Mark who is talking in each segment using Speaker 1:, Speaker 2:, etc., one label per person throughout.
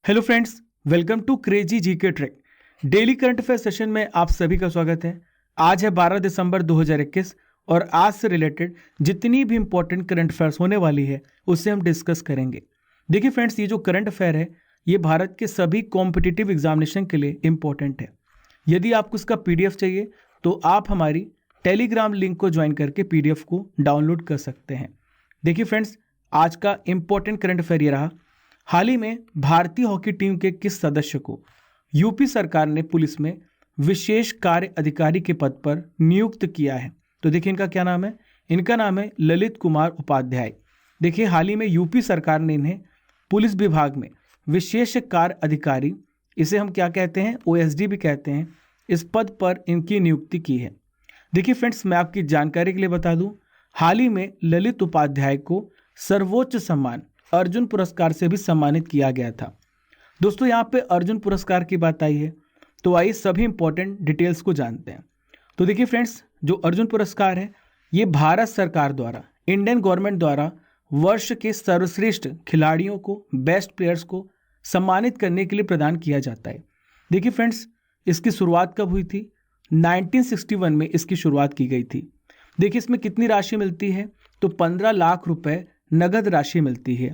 Speaker 1: Hello friends, welcome to crazy GK track. Daily current affair session में आप सभी का स्वागत है। आज है 12 दिसंबर 2021 और आज से रिलेटेड जितनी भी इंपॉर्टेंट करंट अफेयर्स होने वाली है उससे हम डिस्कस करेंगे। देखिए फ्रेंड्स, ये जो करंट अफेयर है ये भारत के सभी कॉम्पिटिटिव एग्जामिनेशन के लिए इंपॉर्टेंट है। यदि आपको इसका पीडीएफ चाहिए तो आप हमारी टेलीग्राम लिंक को ज्वाइन करके पीडीएफ को डाउनलोड कर सकते हैं। देखिए फ्रेंड्स, आज का इंपॉर्टेंट करंट अफेयर ये रहा। हाल ही में भारतीय हॉकी टीम के किस सदस्य को यूपी सरकार ने पुलिस में विशेष कार्य अधिकारी के पद पर नियुक्त किया है? तो देखिए इनका क्या नाम है। इनका नाम है ललित कुमार उपाध्याय। देखिए हाल ही में यूपी सरकार ने इन्हें पुलिस विभाग में विशेष कार्य अधिकारी, इसे हम क्या कहते हैं, ओएसडी भी कहते हैं, इस पद पर इनकी नियुक्ति की है। देखिए फ्रेंड्स, मैं आपकी जानकारी के लिए बता दूं, हाल ही में ललित उपाध्याय को सर्वोच्च सम्मान अर्जुन पुरस्कार से भी सम्मानित किया गया था। दोस्तों, यहाँ पे अर्जुन पुरस्कार की बात आई है तो आइए सभी इंपॉर्टेंट डिटेल्स को जानते हैं। तो देखिए फ्रेंड्स, जो अर्जुन पुरस्कार है ये भारत सरकार द्वारा, इंडियन गवर्नमेंट द्वारा वर्ष के सर्वश्रेष्ठ खिलाड़ियों को, बेस्ट प्लेयर्स को सम्मानित करने के लिए प्रदान किया जाता है। देखिए फ्रेंड्स, इसकी शुरुआत कब हुई थी? 1961 में इसकी शुरुआत की गई थी। देखिए इसमें कितनी राशि मिलती है? तो 15 लाख रुपए नगद राशि मिलती है।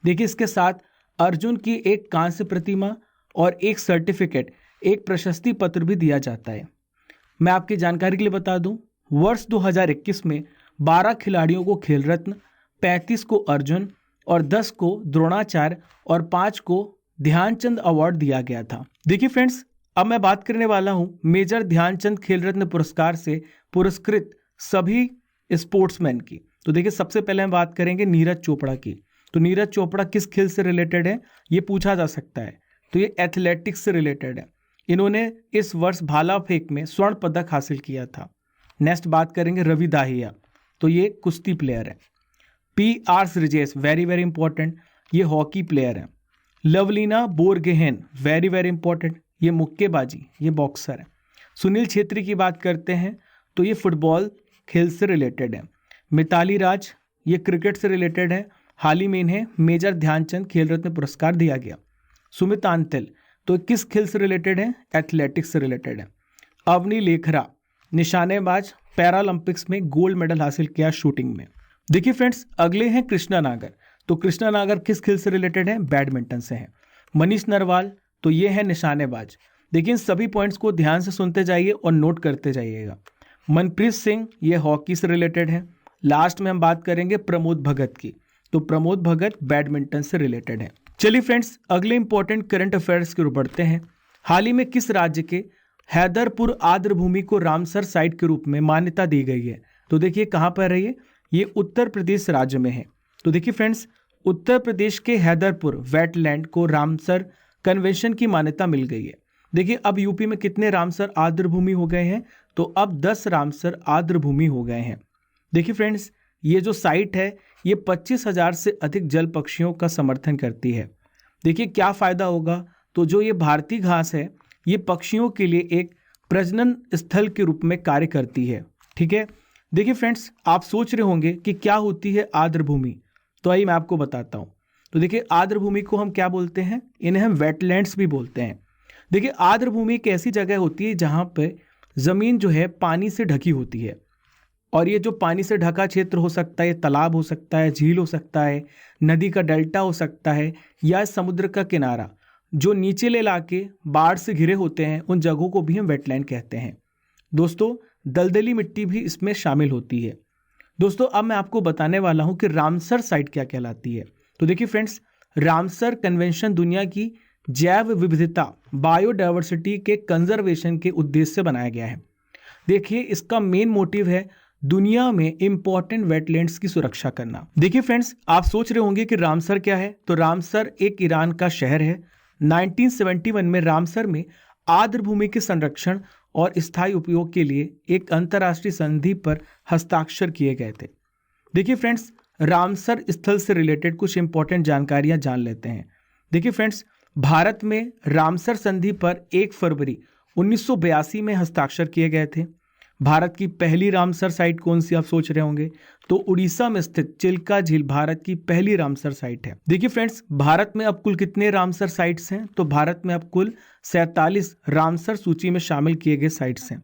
Speaker 1: देखिए इसके साथ अर्जुन की एक कांस्य प्रतिमा और एक सर्टिफिकेट, एक प्रशस्ति पत्र भी दिया जाता है। मैं आपकी जानकारी के लिए बता दूं, वर्ष 2021 में 12 खिलाड़ियों को खेल रत्न, 35 को अर्जुन और 10 को द्रोणाचार्य और 5 को ध्यानचंद अवार्ड दिया गया था। देखिए फ्रेंड्स, अब मैं बात करने वाला हूं मेजर ध्यानचंद खेल रत्न पुरस्कार से पुरस्कृत सभी स्पोर्ट्समैन की। तो देखिए सबसे पहले हम बात करेंगे नीरज चोपड़ा की। तो नीरज चोपड़ा किस खेल से रिलेटेड है ये पूछा जा सकता है। तो ये एथलेटिक्स से रिलेटेड है। इन्होंने इस वर्ष भाला फेंक में स्वर्ण पदक हासिल किया था। नेक्स्ट बात करेंगे रवि दाहिया। तो ये कुश्ती प्लेयर है। PR Sreejesh, very very important, ये हॉकी प्लेयर है। लवलीना बोरगेहेन, वेरी वेरी इंपॉर्टेंट, ये मुक्केबाजी, ये बॉक्सर है। सुनील छेत्री की बात करते हैं तो ये फुटबॉल खेल से रिलेटेड है। मिताली राज, ये क्रिकेट से रिलेटेड है। हाल ही में इन्हें मेजर ध्यानचंद खेल रत्न पुरस्कार दिया गया। सुमित आंतिल, तो किस खेल से रिलेटेड है? एथलेटिक्स से रिलेटेड है। अवनी लेखरा, निशानेबाज, पैरालंपिक्स में गोल्ड मेडल हासिल किया शूटिंग में। देखिए फ्रेंड्स, अगले हैं कृष्णा नागर। तो कृष्णा नागर किस खेल से रिलेटेड है? बैडमिंटन से है। मनीष नरवाल, तो ये है निशानेबाज। देखिए इन सभी पॉइंट्स को ध्यान से सुनते जाइए और नोट करते जाइएगा। मनप्रीत सिंह, ये हॉकी से रिलेटेड है। लास्ट में हम बात करेंगे प्रमोद भगत की। तो प्रमोद भगत बैडमिंटन से रिलेटेड है। चलिए फ्रेंड्स, अगले इंपॉर्टेंट करंट अफेयर्स की ओर बढ़ते हैं। हाल ही में किस राज्य के हैदरपुर आर्द्रभूमि को रामसर साइट के रूप में मान्यता दी गई है? तो देखिए कहाँ पर है ये उत्तर प्रदेश राज्य में है। तो देखिए फ्रेंड्स, उत्तर प्रदेश के हैदरपुर वेटलैंड को रामसर कन्वेंशन की मान्यता मिल गई है। देखिए अब यूपी में कितने रामसर आर्द्रभूमि हो गए हैं? तो अब 10 रामसर आर्द्रभूमि हो गए हैं। देखिए फ्रेंड्स, ये जो साइट है ये 25,000 से अधिक जल पक्षियों का समर्थन करती है। देखिए क्या फायदा होगा? तो जो ये भारतीय घास है ये पक्षियों के लिए एक प्रजनन स्थल के रूप में कार्य करती है। ठीक है। देखिए फ्रेंड्स, आप सोच रहे होंगे कि क्या होती है आर्द्रभूमि। तो आइए मैं आपको बताता हूँ। तो देखिए आर्द्रभूमि को हम क्या बोलते हैं? इन्हें हम वेटलैंड्स भी बोलते हैं। देखिए आर्द्रभूमि एक ऐसी जगह होती है जहाँ पे जमीन जो है पानी से ढकी होती है। और ये जो पानी से ढका क्षेत्र हो सकता है, तालाब हो सकता है, झील हो सकता है, नदी का डेल्टा हो सकता है, या समुद्र का किनारा, जो नीचले इलाके बाढ़ से घिरे होते हैं उन जगहों को भी हम वेटलैंड कहते हैं। दोस्तों, दलदली मिट्टी भी इसमें शामिल होती है। दोस्तों, अब मैं आपको बताने वाला हूं कि रामसर साइट क्या कहलाती है। तो देखिए फ्रेंड्स, रामसर कन्वेंशन दुनिया की जैव विविधता, बायोडायवर्सिटी के कंजर्वेशन के उद्देश्य से बनाया गया है। देखिए इसका मेन मोटिव है दुनिया में इंपॉर्टेंट वेटलैंड्स की सुरक्षा करना। देखिए फ्रेंड्स, आप सोच रहे होंगे कि रामसर क्या है। तो रामसर एक ईरान का शहर है। 1971 में रामसर में आर्द्रभूमि के संरक्षण और स्थायी उपयोग के लिए एक अंतर्राष्ट्रीय संधि पर हस्ताक्षर किए गए थे। देखिए फ्रेंड्स, रामसर स्थल से रिलेटेड कुछ इंपॉर्टेंट जानकारियां जान लेते हैं। देखिए फ्रेंड्स, भारत में रामसर संधि पर 1 फरवरी 1982 में हस्ताक्षर किए गए थे। भारत की पहली रामसर साइट कौन सी, आप सोच रहे होंगे, तो उड़ीसा में स्थित चिल्का झील भारत की पहली रामसर साइट है। देखिए फ्रेंड्स, भारत में अब कुल कितने रामसर साइट्स हैं, तो भारत में अब कुल 47 रामसर सूची में शामिल किए गए साइट्स हैं।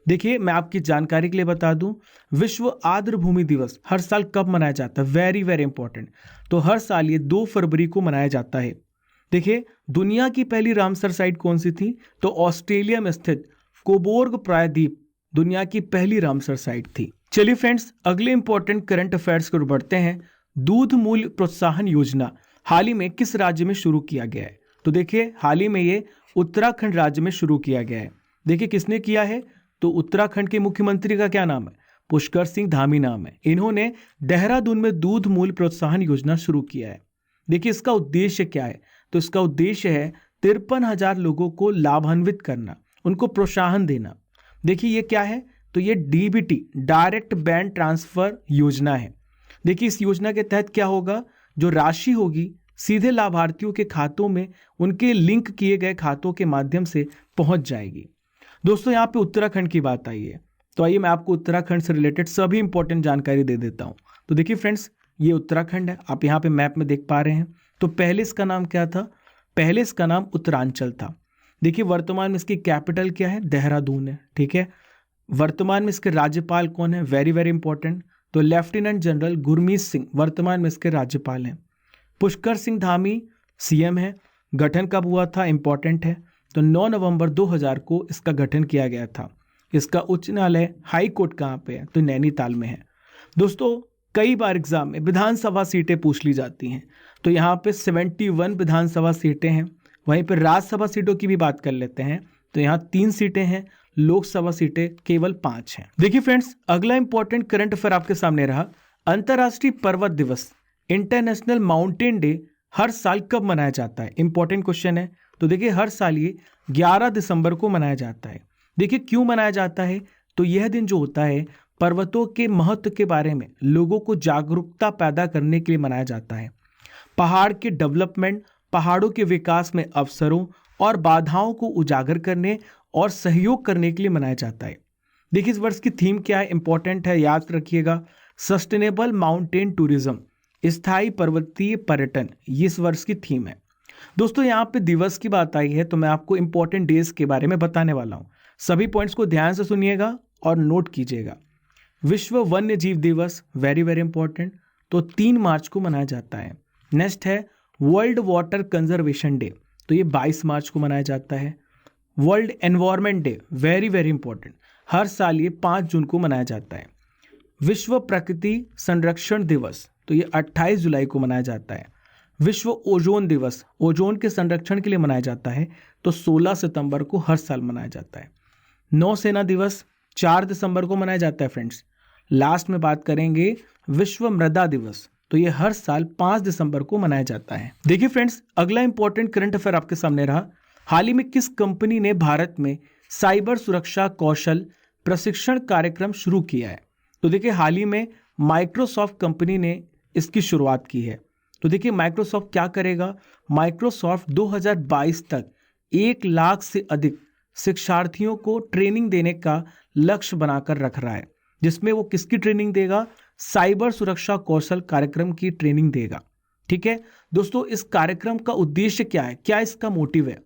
Speaker 1: देखिए, मैं आपकी जानकारी के लिए बता दूं, विश्व आर्द्र भूमि दिवस हर साल कब मनाया जाता है, वेरी वेरी इंपॉर्टेंट, तो हर साल ये 2 फरवरी को मनाया जाता है। देखिए, दुनिया की पहली रामसर साइट कौन सी थी, तो ऑस्ट्रेलिया में स्थित कोबोर्ग प्रायद्वीप दुनिया की पहली रामसर साइट थी। चलिए फ्रेंड्स, अगले इंपॉर्टेंट करंट अफेयर्स को बढ़ते हैं। दूध मूल्य प्रोत्साहन योजना हाल ही में किस राज्य में शुरू किया गया है, तो देखिए हाल ही में ये उत्तराखंड राज्य में शुरू किया गया है। देखिए किसने किया है, तो उत्तराखंड के मुख्यमंत्री का क्या नाम है, पुष्कर सिंह धामी नाम है। इन्होंने देहरादून में दूध मूल्य प्रोत्साहन योजना शुरू किया है। देखिए इसका उद्देश्य क्या है, तो इसका उद्देश्य है 53,000 लोगों को लाभान्वित करना, उनको प्रोत्साहन देना। देखिए ये क्या है, तो ये डीबीटी डायरेक्ट बैंक ट्रांसफर योजना है। देखिए इस योजना के तहत क्या होगा, जो राशि होगी सीधे लाभार्थियों के खातों में उनके लिंक किए गए खातों के माध्यम से पहुंच जाएगी। दोस्तों यहाँ पे उत्तराखंड की बात आई है, तो आइए मैं आपको उत्तराखंड से रिलेटेड सभी इंपॉर्टेंट जानकारी दे देता हूँ। तो देखिए फ्रेंड्स, ये उत्तराखंड है, आप यहाँ पे मैप में देख पा रहे हैं। तो पहले इसका नाम क्या था, पहले इसका नाम उत्तरांचल था। देखिए वर्तमान में इसकी कैपिटल क्या है, देहरादून है, ठीक है। वर्तमान में इसके राज्यपाल कौन है, वेरी वेरी इंपॉर्टेंट, तो लेफ्टिनेंट जनरल गुरमीत सिंह वर्तमान में इसके राज्यपाल हैं। पुष्कर सिंह धामी सीएम है। गठन कब हुआ था, इंपॉर्टेंट है, तो 9 नवंबर 2000 को इसका गठन किया गया था। इसका उच्च न्यायालय हाई कोर्ट कहाँ पे है, तो नैनीताल में है। दोस्तों कई बार एग्जाम में विधानसभा सीटें पूछ ली जाती हैं, तो यहाँ पे 71 विधानसभा सीटें हैं। वहीं पर राज्यसभा सीटों की भी बात कर लेते हैं, तो यहाँ 3 सीटें हैं, लोकसभा सीटें केवल 5 हैं। देखिए फ्रेंड्स, अगला इंपॉर्टेंट करंट अफेयर आपके सामने रहा। अंतर्राष्ट्रीय पर्वत दिवस इंटरनेशनल माउंटेन डे हर साल कब मनाया जाता है, इंपॉर्टेंट क्वेश्चन है। तो देखिए हर साल ये 11 दिसंबर को मनाया जाता है। देखिए क्यों मनाया जाता है, तो यह दिन जो होता है पर्वतों के महत्व के बारे में लोगों को जागरूकता पैदा करने के लिए मनाया जाता है। पहाड़ के डेवलपमेंट, पहाड़ों के विकास में अवसरों और बाधाओं को उजागर करने और सहयोग करने के लिए मनाया जाता है। देखिए इस वर्ष की थीम क्या है, इंपॉर्टेंट है, याद रखिएगा, सस्टेनेबल माउंटेन टूरिज्म, स्थायी पर्वतीय पर्यटन, ये इस वर्ष की थीम है। दोस्तों यहाँ पे दिवस की बात आई है, तो मैं आपको इंपॉर्टेंट डेज के बारे में बताने वाला हूँ। सभी पॉइंट्स को ध्यान से सुनिएगा और नोट कीजिएगा। विश्व वन्य जीव दिवस, वेरी वेरी इंपॉर्टेंट, तो 3 मार्च को मनाया जाता है। नेक्स्ट है वर्ल्ड वाटर कंजर्वेशन डे, तो ये 22 मार्च को मनाया जाता है। World Environment Day, very very important, हर साल ये 5 जून को मनाया जाता है। विश्व प्रकृति संरक्षण दिवस, तो ये 28 जुलाई को मनाया जाता है। विश्व ओजोन दिवस, ओजोन के संरक्षण के लिए मनाया जाता है, तो 16 सितंबर को हर साल मनाया जाता है। नौसेना दिवस 4 दिसंबर को मनाया जाता है फ्रेंड्स। लास्ट में बात करेंगे विश्व मृदा दिवस, तो ये हर साल 5 दिसंबर को मनाया जाता है। देखिए फ्रेंड्स, अगला इंपॉर्टेंट करंट अफेयर आपके सामने रहा। हाल ही में किस कंपनी ने भारत में साइबर सुरक्षा कौशल प्रशिक्षण कार्यक्रम शुरू किया है, तो देखिए हाल ही में माइक्रोसॉफ्ट कंपनी ने इसकी शुरुआत की है। तो देखिए माइक्रोसॉफ्ट क्या करेगा, माइक्रोसॉफ्ट 2022 तक 1 लाख से अधिक शिक्षार्थियों को ट्रेनिंग देने का लक्ष्य बनाकर रख रहा है, जिसमें वो किसकी ट्रेनिंग देगा, साइबर सुरक्षा कौशल कार्यक्रम की ट्रेनिंग देगा। ठीक है दोस्तों, इस कार्यक्रम का उद्देश्य क्या है, क्या इसका मोटिव है,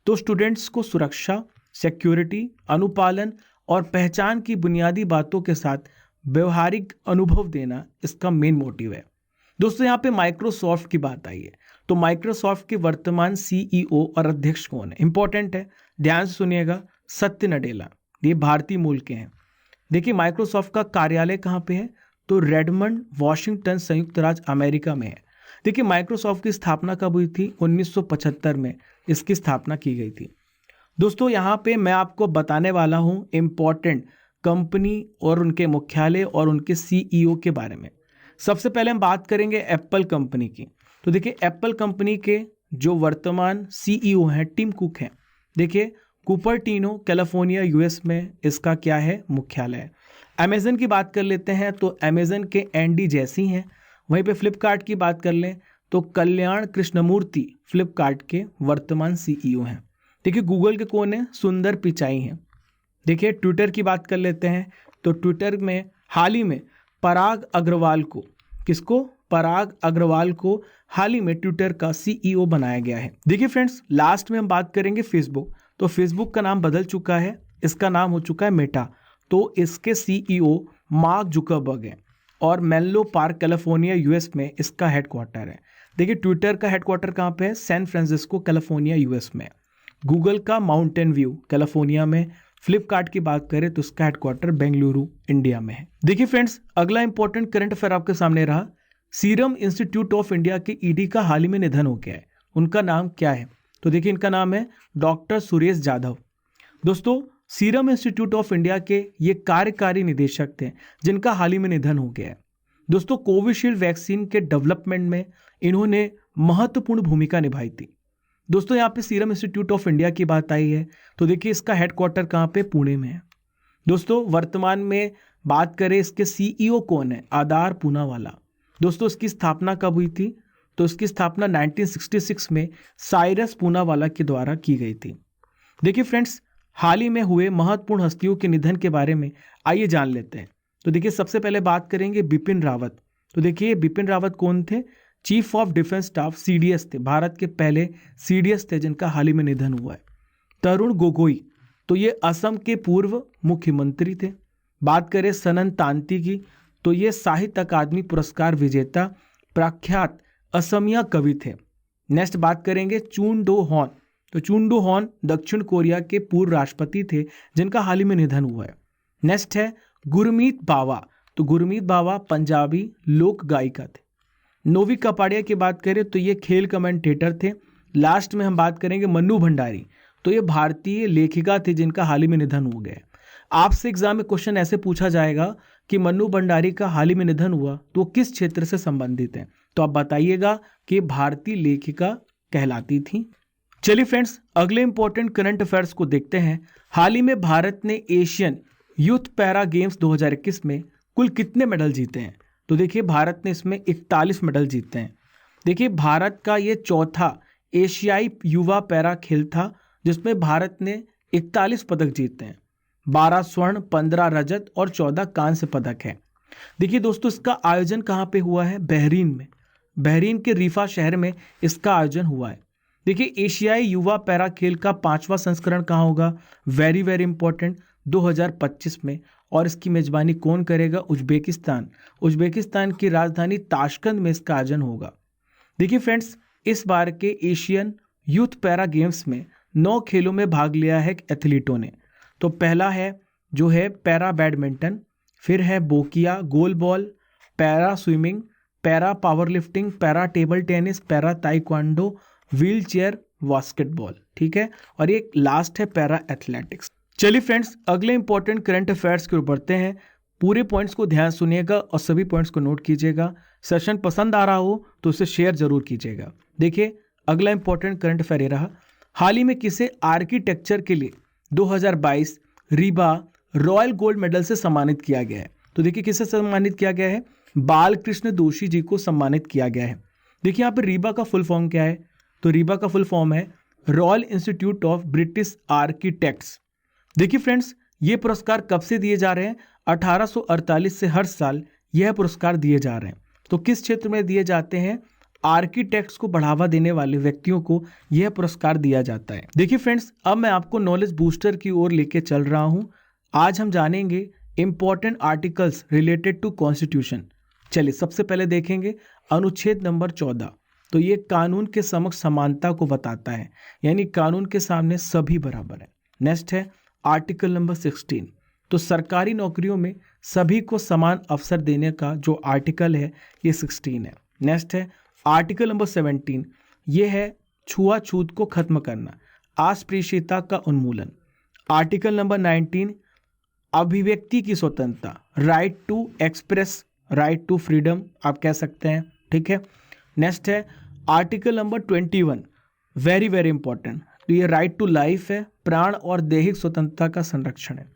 Speaker 1: तो स्टूडेंट्स को सुरक्षा, सिक्योरिटी, अनुपालन और पहचान की बुनियादी बातों के साथ व्यवहारिक अनुभव देना इसका मेन मोटिव है। दोस्तों यहाँ पे माइक्रोसॉफ्ट की बात आई है, तो माइक्रोसॉफ्ट के वर्तमान सीईओ और अध्यक्ष कौन है, इंपॉर्टेंट है, ध्यान से सुनिएगा, सत्य नडेला, ये भारतीय मूल के हैं। देखिए माइक्रोसॉफ्ट का कार्यालय कहाँ पे है, तो रेडमंड, वॉशिंगटन, संयुक्त राज्य अमेरिका में है। देखिए माइक्रोसॉफ्ट की स्थापना कब हुई थी, 1975 में इसकी स्थापना की गई थी। दोस्तों यहाँ पे मैं आपको बताने वाला हूँ इंपॉर्टेंट कंपनी और उनके मुख्यालय और उनके सीईओ के बारे में। सबसे पहले हम बात करेंगे एप्पल कंपनी की। तो देखिए एप्पल कंपनी के जो वर्तमान सीईओ हैं टिम कुक हैं। देखिए कुपरटिनो, कैलिफोर्निया, यूएस में इसका क्या है, मुख्यालय। अमेजन की बात कर लेते हैं, तो अमेजन के एंडी जैसी हैं। वहीं पे फ्लिपकार्ट की बात कर लें तो कल्याण कृष्णमूर्ति फ्लिपकार्ट के वर्तमान सीईओ हैं। देखिए गूगल के कौन है, सुंदर पिचाई हैं। देखिए ट्विटर की बात कर लेते हैं, तो ट्विटर में हाल ही में पराग अग्रवाल को, किसको, पराग अग्रवाल को हाल ही में ट्विटर का सीईओ बनाया गया है। देखिए फ्रेंड्स, लास्ट में हम बात करेंगे फेसबुक। तो फेसबुक का नाम बदल चुका है, इसका नाम हो चुका है मेटा। तो इसके सीईओ मार्क जुकरबर्ग हैं और मेनलो पार्क कैलिफोर्निया यूएस में इसका हेडक्वार्टर है। देखिए ट्विटर का हेडक्वार्टर कहाँ पे है, सैन फ्रांसिस्को कैलिफोर्निया यूएस में। गूगल का माउंटेन व्यू कैलिफोर्निया में। फ्लिपकार्ट की बात करें तो इसका हेडक्वार्टर बेंगलुरु इंडिया में है। देखिए फ्रेंड्स, अगला इंपॉर्टेंट करंट अफेयर आपके सामने रहा। सीरम इंस्टीट्यूट ऑफ इंडिया के ईडी का हाल ही में निधन हो गया है। उनका नाम क्या है, तो देखिए इनका नाम है डॉक्टर सुरेश जाधव। दोस्तों, सीरम इंस्टीट्यूट ऑफ इंडिया के ये कार्यकारी निदेशक थे जिनका हाल ही में निधन हो गया है। दोस्तों, कोविशील्ड वैक्सीन के डेवलपमेंट में इन्होंने महत्वपूर्ण भूमिका निभाई थी। दोस्तों, यहाँ पे सीरम इंस्टीट्यूट ऑफ इंडिया की बात आई है, तो देखिए इसका हेडक्वार्टर कहाँ पे, पुणे में है। दोस्तों, वर्तमान में बात करें इसके सीईओ कौन है, आधार पूनावाला। दोस्तों, इसकी स्थापना कब हुई थी, तो इसकी स्थापना 1966 में साइरस पूनावाला के द्वारा की गई थी। देखिए फ्रेंड्स, हाल ही में हुए महत्वपूर्ण हस्तियों के निधन के बारे में आइए जान लेते हैं। तो देखिए सबसे पहले बात करेंगे बिपिन रावत। तो देखिए बिपिन रावत कौन थे, chief of defence staff CDS थे, भारत के पहले सीडीएस थे जिनका हाल ही में निधन हुआ है। तरुण गोगोई, तो ये असम के पूर्व मुख्यमंत्री थे। बात करें सनन तांती की, तो ये साहित्य अकादमी पुरस्कार विजेता प्रख्यात असमिया कवि थे। नेक्स्ट बात करेंगे चून डो हॉन। तो चून डो हॉन दक्षिण कोरिया के पूर्व राष्ट्रपति थे जिनका हाल ही में निधन हुआ है। नेक्स्ट है गुरमीत बावा। तो गुरमीत बावा पंजाबी लोक गायिका थे। नोवी कपाड़िया की बात करें तो ये खेल कमेंटेटर थे। लास्ट में हम बात करेंगे मन्नू भंडारी। तो ये भारतीय लेखिका थे जिनका हाल ही में निधन हो गया। आपसे एग्जाम में क्वेश्चन ऐसे पूछा जाएगा कि मन्नू भंडारी का हाल ही में निधन हुआ तो किस क्षेत्र से संबंधित है, तो आप बताइएगा कि भारतीय लेखिका कहलाती थी। चलिए फ्रेंड्स, अगले इंपॉर्टेंट करंट अफेयर्स को देखते हैं। हाल ही में भारत ने एशियन यूथ पैरा गेम्स 2021 में कुल कितने मेडल जीते हैं, तो देखिए भारत ने इसमें 41 मेडल जीते हैं। देखिए भारत का ये चौथा एशियाई युवा पैरा खेल था जिसमें भारत ने 41 पदक जीते हैं। 12 स्वर्ण, 15 रजत और 14 कांस्य पदक है। देखिए दोस्तों, इसका आयोजन कहाँ पे हुआ है, बहरीन में। बहरीन के रीफा शहर में इसका आयोजन हुआ है। देखिए एशियाई युवा पैरा खेल का 5वां संस्करण कहाँ होगा, वेरी वेरी इंपॉर्टेंट, 2025 में। और इसकी मेजबानी कौन करेगा, उज्बेकिस्तान। उज्बेकिस्तान की राजधानी ताशकंद में इसका आयोजन होगा। देखिए फ्रेंड्स, इस बार के एशियन यूथ पैरा गेम्स में 9 खेलों में भाग लिया है एथलीटों ने। तो पहला है जो है पैरा बैडमिंटन, फिर है boccia, goalball, para swimming, para powerlifting, para table tennis, para taekwondo, wheelchair basketball, ठीक है। और ये लास्ट है पैरा एथलेटिक्स। चलिए फ्रेंड्स, अगले इंपॉर्टेंट करंट अफेयर्स की ओर बढ़ते हैं। पूरे पॉइंट्स को ध्यान सुनिएगा और सभी पॉइंट्स को नोट कीजिएगा। सेशन पसंद आ रहा हो तो उसे शेयर जरूर कीजिएगा। देखिए अगला इंपॉर्टेंट करंट अफेयर रहा, हाल ही में किसे आर्किटेक्चर के लिए 2022 रीबा रॉयल गोल्ड मेडल से सम्मानित किया गया है, तो देखिए किसे सम्मानित किया गया है, बालकृष्ण दोषी जी को सम्मानित किया गया है। देखिए यहाँ पर रीबा का फुल फॉर्म क्या है, तो रीबा का फुल फॉर्म है royal institute of British architects. देखिए फ्रेंड्स, ये पुरस्कार कब से दिए जा रहे हैं, 1848 से हर साल यह पुरस्कार दिए जा रहे हैं। तो किस क्षेत्र में दिए जाते हैं, आर्किटेक्ट्स को बढ़ावा देने वाले व्यक्तियों को यह पुरस्कार दिया जाता है। देखिए फ्रेंड्स, अब मैं आपको नॉलेज बूस्टर की ओर लेके चल रहा हूं। आज हम जानेंगे important articles related to constitution. चलिए सबसे पहले देखेंगे अनुच्छेद नंबर 14। तो ये कानून के समक्ष समानता को बताता है, यानी कानून के सामने सभी बराबर है। नेक्स्ट है आर्टिकल नंबर 16। तो सरकारी नौकरियों में सभी को समान अवसर देने का जो आर्टिकल है ये 16 है। नेक्स्ट है आर्टिकल नंबर 17। ये है छुआछूत को खत्म करना, अस्पृश्यता का उन्मूलन। आर्टिकल नंबर 19 अभिव्यक्ति की स्वतंत्रता, right to express, right to freedom आप कह सकते हैं, ठीक है। नेक्स्ट है article number 21, very very important, तो ये राइट टू लाइफ है, प्राण और दैहिक स्वतंत्रता का संरक्षण है।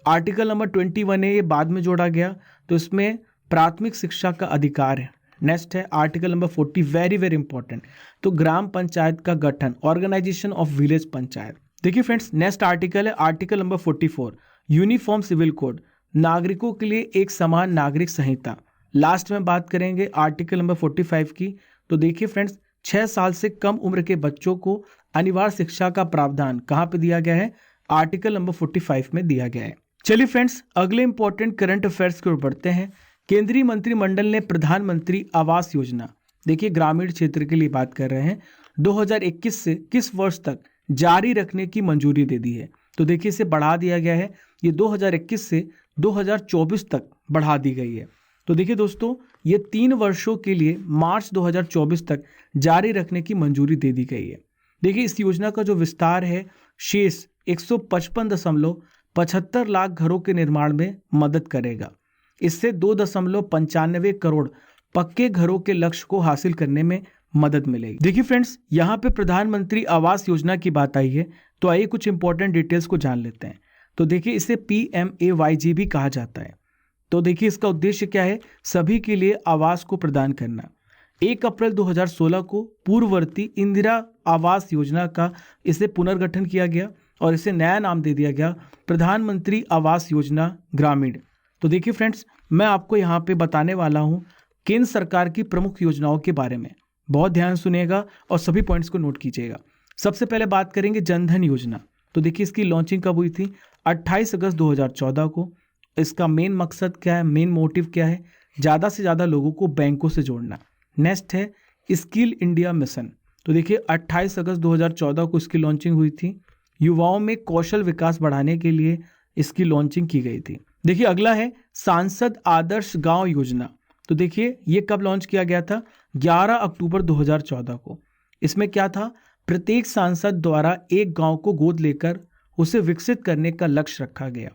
Speaker 1: आर्टिकल नंबर 21 है, ये बाद में जोड़ा गया, तो इसमें प्राथमिक शिक्षा का अधिकार है। नेक्स्ट है article number 40, very very important, तो ग्राम पंचायत का गठन, ऑर्गेनाइजेशन ऑफ विलेज पंचायत। देखिए फ्रेंड्स, नेक्स्ट आर्टिकल है article number 44, uniform civil code, नागरिकों के लिए एक समान नागरिक संहिता। लास्ट में बात करेंगे आर्टिकल नंबर 45 की। तो देखिए फ्रेंड्स, 6 साल से कम उम्र के बच्चों को अनिवार्य शिक्षा का प्रावधान कहाँ पे दिया गया है? आर्टिकल नंबर 45 में दिया गया है। चलिए फ्रेंड्स, अगले इंपॉर्टेंट करंट अफेयर्स की ओर बढ़ते हैं। केंद्रीय मंत्रिमंडल ने प्रधानमंत्री आवास योजना, देखिए ग्रामीण क्षेत्र के लिए बात कर रहे हैं, 2021 से किस वर्ष तक जारी रखने की मंजूरी दे दी है? तो देखिए इसे बढ़ा दिया गया है, ये 2021 से 2024 तक बढ़ा दी गई है। तो देखिए दोस्तों, ये 3 वर्षों के लिए मार्च 2024 तक जारी रखने की मंजूरी दे दी गई है। देखिए इस योजना का जो विस्तार है, शेष 155.75 लाख घरों के निर्माण में मदद करेगा। इससे 2.95 करोड़ पक्के घरों के लक्ष्य को हासिल करने में मदद मिलेगी। देखिए फ्रेंड्स, यहाँ पे प्रधानमंत्री आवास योजना की बात आई है, तो आइए कुछ इंपॉर्टेंट डिटेल्स को जान लेते हैं। तो देखिए इसे PMAYG भी कहा जाता है। तो देखिए इसका उद्देश्य क्या है? सभी के लिए आवास को प्रदान करना। 1 अप्रैल 2016 को पूर्ववर्ती इंदिरा आवास योजना का इसे पुनर्गठन किया गया और इसे नया नाम दे दिया गया प्रधानमंत्री आवास योजना ग्रामीण। तो देखिए फ्रेंड्स, मैं आपको यहाँ पे बताने वाला हूँ केंद्र सरकार की प्रमुख योजनाओं के बारे में। बहुत ध्यान सुनिएगा और सभी पॉइंट्स को नोट कीजिएगा। सबसे पहले बात करेंगे जनधन योजना। तो देखिए इसकी लॉन्चिंग कब हुई थी? 28 अगस्त 2014 को। इसका मेन मकसद क्या है, मेन मोटिव क्या है? ज़्यादा से ज़्यादा लोगों को बैंकों से जोड़ना। नेक्स्ट है स्किल इंडिया मिशन। तो देखिए 28 अगस्त 2014 को इसकी लॉन्चिंग हुई थी। युवाओं में कौशल विकास बढ़ाने के लिए इसकी लॉन्चिंग की गई थी। देखिए अगला है सांसद आदर्श गांव योजना। तो देखिए ये कब लॉन्च किया गया था? 11 अक्टूबर 2014 को। इसमें क्या था? प्रत्येक सांसद द्वारा एक गांव को गोद लेकर उसे विकसित करने का लक्ष्य रखा गया।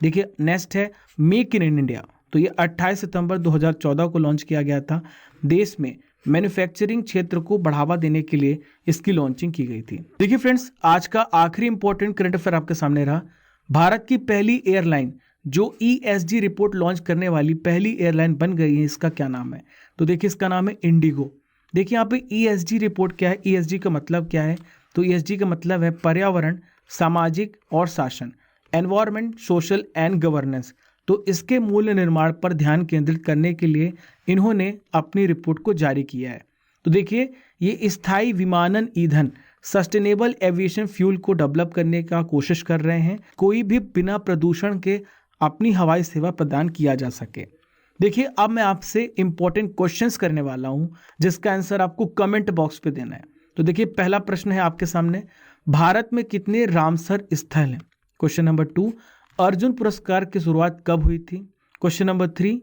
Speaker 1: देखिए नेक्स्ट है मेक इन इंडिया। तो ये 28 सितंबर 2014 को लॉन्च किया गया था। देश में मैन्युफैक्चरिंग क्षेत्र को बढ़ावा देने के लिए इसकी लॉन्चिंग की गई थी। देखिए फ्रेंड्स, आज का आखिरी इंपॉर्टेंट करंट अफेयर आपके सामने रहा। भारत की पहली एयरलाइन जो ESG रिपोर्ट लॉन्च करने वाली पहली एयरलाइन बन गई है, इसका क्या नाम है? तो देखिए इसका नाम है इंडिगो। देखिए यहाँ पे ESG रिपोर्ट क्या है? ESG का मतलब क्या है? तो ESG का मतलब है पर्यावरण, सामाजिक और शासन, एनवायरमेंट, सोशल एंड गवर्नेंस। तो इसके मूल्य निर्माण पर ध्यान केंद्रित करने के लिए इन्होंने अपनी रिपोर्ट को जारी किया है। तो देखिए ये स्थायी विमानन ईंधन, सस्टेनेबल एविएशन फ्यूल को डेवलप करने का कोशिश कर रहे हैं, कोई भी बिना प्रदूषण के अपनी हवाई सेवा प्रदान किया जा सके। देखिए अब मैं आपसे इंपॉर्टेंट क्वेश्चंस करने वाला हूं, जिसका आंसर आपको कमेंट बॉक्स पे देना है। तो देखिए पहला प्रश्न है आपके सामने, भारत में कितने रामसर स्थल हैं? क्वेश्चन नंबर 2, अर्जुन पुरस्कार की शुरुआत कब हुई थी? क्वेश्चन नंबर 3,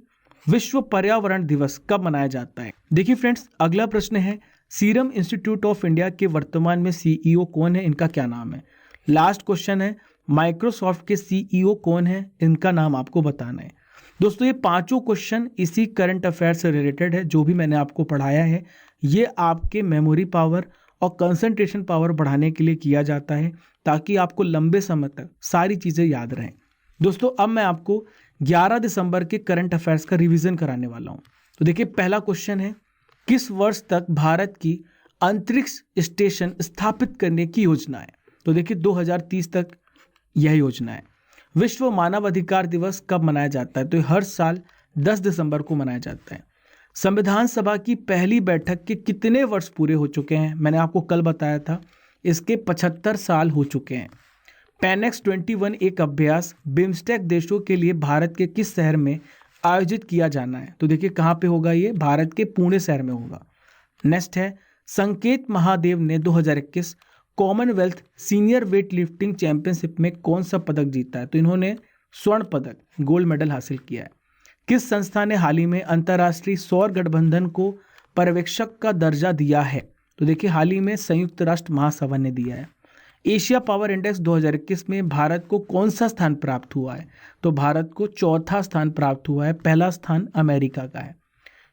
Speaker 1: विश्व पर्यावरण दिवस कब मनाया जाता है? देखिए फ्रेंड्स, अगला प्रश्न है सीरम इंस्टीट्यूट ऑफ इंडिया के वर्तमान में CEO कौन है? इनका क्या नाम है? लास्ट क्वेश्चन है माइक्रोसॉफ्ट के CEO कौन है? इनका नाम आपको बताना है। दोस्तों ये पांचों क्वेश्चन इसी करंट अफेयर से रिलेटेड है। जो भी मैंने आपको पढ़ाया है ये आपके मेमोरी पावर और कंसंट्रेशन पावर बढ़ाने के लिए किया जाता है, ताकि आपको लंबे समय तक सारी चीज़ें याद रहें। दोस्तों अब मैं आपको 11 दिसंबर के करंट अफेयर्स का रिवीजन कराने वाला हूँ। तो देखिए पहला क्वेश्चन है, किस वर्ष तक भारत की अंतरिक्ष स्टेशन स्थापित करने की योजना है? तो देखिए 2030 तक यह योजना है। विश्व मानव अधिकार दिवस कब मनाया जाता है? तो हर साल 10 दिसंबर को मनाया जाता है। संविधान सभा की पहली बैठक के कितने वर्ष पूरे हो चुके हैं? मैंने आपको कल बताया था, इसके 75 साल हो चुके हैं। पेनेक्स 21 एक अभ्यास बिम्स्टेक देशों के लिए भारत के किस शहर में आयोजित किया जाना है? तो देखिए कहाँ पे होगा ये? भारत के पुणे शहर में होगा। नेक्स्ट है संकेत महादेव ने 2021 Commonwealth senior weight lifting championship में कौन सा पदक जीता है? तो इन्होंने स्वर्ण पदक, गोल्ड मेडल हासिल किया है। किस संस्था ने हाल ही में अंतर्राष्ट्रीय सौर गठबंधन को पर्यवेक्षक का दर्जा दिया है? तो देखिए हाल ही में संयुक्त राष्ट्र महासभा ने दिया है। एशिया पावर इंडेक्स 2021 में भारत को कौन सा स्थान प्राप्त हुआ है? तो भारत को चौथा स्थान प्राप्त हुआ है, पहला स्थान अमेरिका का है।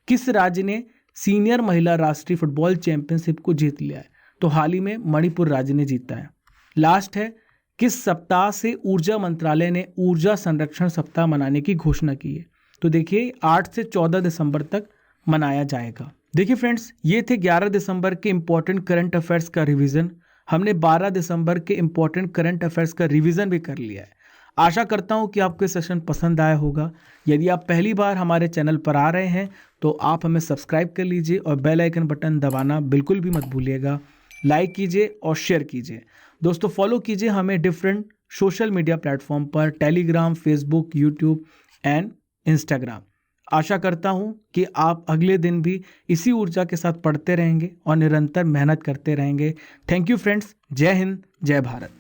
Speaker 1: किस राज्य ने सीनियर महिला राष्ट्रीय फुटबॉल चैंपियनशिप को जीत लिया है? तो हाल ही में मणिपुर राज्य ने जीता है। लास्ट है किस सप्ताह से ऊर्जा मंत्रालय ने ऊर्जा संरक्षण सप्ताह मनाने की घोषणा की है? तो देखिए 8 से 14 दिसंबर तक मनाया जाएगा। देखिए फ्रेंड्स, ये थे 11 दिसंबर के इंपॉर्टेंट करंट अफेयर्स का रिवीजन। हमने 12 दिसंबर के इंपॉर्टेंट करंट अफेयर्स का रिवीजन भी कर लिया है। आशा करता हूं कि आपको ये सेशन पसंद आया होगा। यदि आप पहली बार हमारे चैनल पर आ रहे हैं तो आप हमें सब्सक्राइब कर लीजिए और बेल आइकन बटन दबाना बिल्कुल भी मत भूलिएगा। लाइक कीजिए और शेयर कीजिए। दोस्तों फॉलो कीजिए हमें डिफरेंट सोशल मीडिया प्लेटफॉर्म पर, Telegram, Facebook, YouTube and Instagram. आशा करता हूं कि आप अगले दिन भी इसी ऊर्जा के साथ पढ़ते रहेंगे और निरंतर मेहनत करते रहेंगे। Thank you friends. जय हिंद, जय भारत।